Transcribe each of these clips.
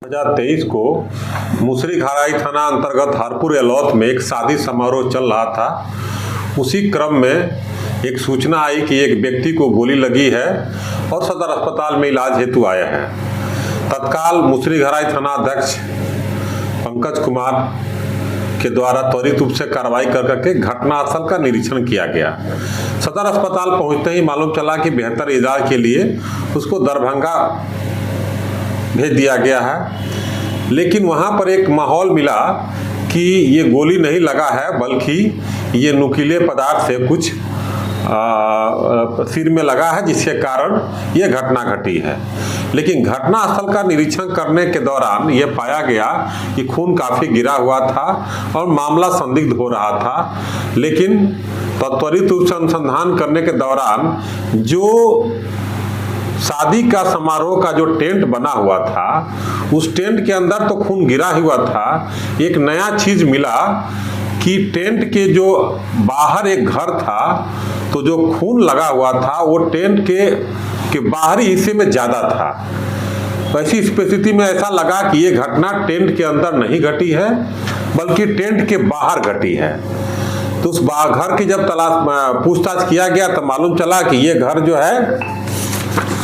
2023 को मुसरीघराई थाना अंतर्गत हरपुर एलौथ में एक शादी समारोह चल रहा था। उसी क्रम में एक सूचना आई कि एक व्यक्ति को गोली लगी है और सदर अस्पताल में इलाज हेतु आया है। तत्काल मुसरीघराई थाना अध्यक्ष पंकज कुमार के द्वारा त्वरित रूप से कार्रवाई करके घटनास्थल का निरीक्षण किया गया। सदर अस्पताल पहुंचते ही मालूम चला कि बेहतर इलाज के लिए उसको दरभंगा भेज दिया गया है। लेकिन वहां पर एक माहौल मिला कि ये गोली नहीं लगा है, बल्कि ये नुकीले पदार्थ से कुछ सिर में लगा है, जिसके कारण ये घटना घटी है। लेकिन घटनास्थल का निरीक्षण करने के दौरान ये पाया गया कि खून काफ़ी गिरा हुआ था और मामला संदिग्ध हो रहा था। लेकिन त्वरित रूप से अनुसंधान करने के दौरान जो शादी का समारोह का जो टेंट बना हुआ था, उस टेंट के अंदर तो खून गिरा हुआ था। एक नया चीज मिला कि टेंट के जो बाहर एक घर था, तो जो खून लगा हुआ था वो टेंट के बाहरी हिस्से में ज़्यादा था। ऐसी स्थिति में ऐसा लगा कि ये घटना टेंट के अंदर नहीं घटी है, बल्कि टेंट के बाहर घटी है। तो उस घर की जब पूछताछ किया गया तो मालूम चला कि ये घर जो है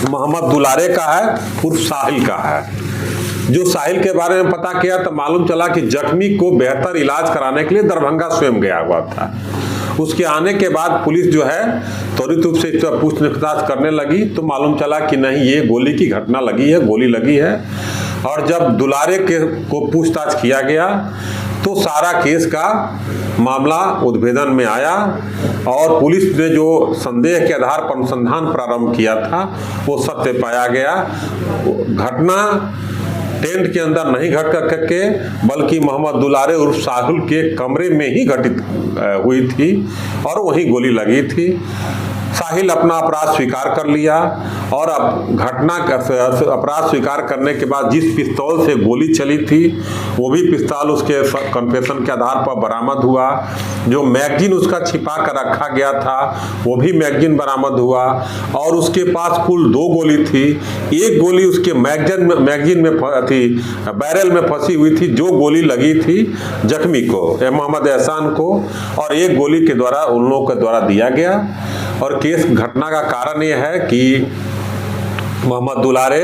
मोहम्मद दुलारे का है, उर्फ साहिल का है। जो साहिल के बारे में पता किया तो मालूम चला कि जख्मी को बेहतर इलाज कराने के लिए दरभंगा स्वयं गया हुआ था। उसके आने के बाद पुलिस जो है त्वरित रूप से पूछताछ करने लगी तो मालूम चला कि नहीं, ये गोली की घटना लगी है, गोली लगी है। और जब दुलारे को पूछताछ किया गया तो सारा केस का मामला उद्भेदन में आया और पुलिस ने जो संदेह के आधार पर अनुसंधान प्रारंभ किया था वो सत्य पाया गया। घटना टेंट के अंदर नहीं घट करके बल्कि मोहम्मद दुलारे उर्फ साहुल के कमरे में ही घटित हुई थी और वहीं गोली लगी थी। साहिल अपना अपराध स्वीकार कर लिया और अब अपराध स्वीकार करने के बाद जिस पिस्तौल से गोली चली थी वो भी पिस्तौल उसके कन्फेशन के आधार पर बरामद हुआ। जो मैगजीन उसका छिपा कर रखा गया था वो भी मैगजीन बरामद हुआ और उसके पास कुल 2 गोली थी। एक गोली उसके मैगजीन में थी, बैरल में फंसी हुई थी, जो गोली लगी थी जख्मी को, मोहम्मद एहसान को, और एक गोली के द्वारा उन लोगों के द्वारा दिया गया। और केस घटना का कारण यह है कि मोहम्मद दुलारे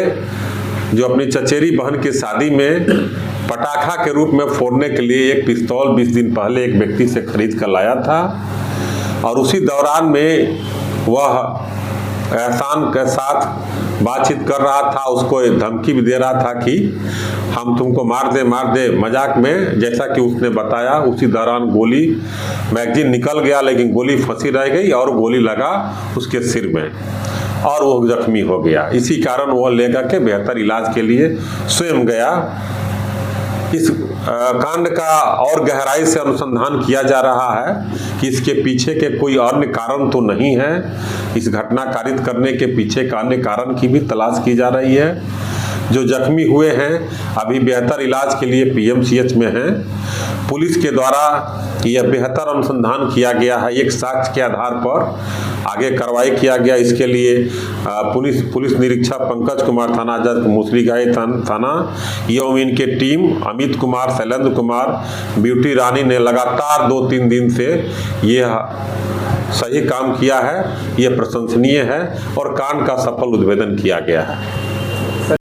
जो अपनी चचेरी बहन की शादी में पटाखा के रूप में फोड़ने के लिए एक पिस्तौल 20 दिन पहले एक व्यक्ति से खरीद कर लाया था और उसी दौरान में वह एहसान के साथ बातचीत कर रहा था, उसको एक धमकी भी दे रहा था कि हम तुमको मार दे मजाक में, जैसा कि उसने बताया। उसी दौरान गोली मैगजीन निकल गया लेकिन गोली फंसी रह गई और गोली लगा उसके सिर में और वो जख्मी हो गया। इसी कारण वो लेकर के बेहतर इलाज के लिए स्वयं गया। इस कांड का और गहराई से अनुसंधान किया जा रहा है कि इसके पीछे के कोई अन्य कारण तो नहीं है। इस घटना कारित करने के पीछे का अन्य कारण की भी तलाश की जा रही है। जो जख्मी हुए हैं अभी बेहतर इलाज के लिए पीएमसीएच में हैं। पुलिस के द्वारा यह बेहतर अनुसंधान किया गया है, एक साक्ष्य के आधार पर आगे कार्रवाई किया गया। इसके लिए पुलिस निरीक्षक पंकज कुमार, थाना अध्यक्ष मुसरीघराई थाना एवं इनके टीम अमित कुमार, शैलेंद्र कुमार, ब्यूटी रानी ने लगातार 2-3 दिन से ये सही काम किया है। ये प्रशंसनीय है और कांड का सफल उद्भेदन किया गया है।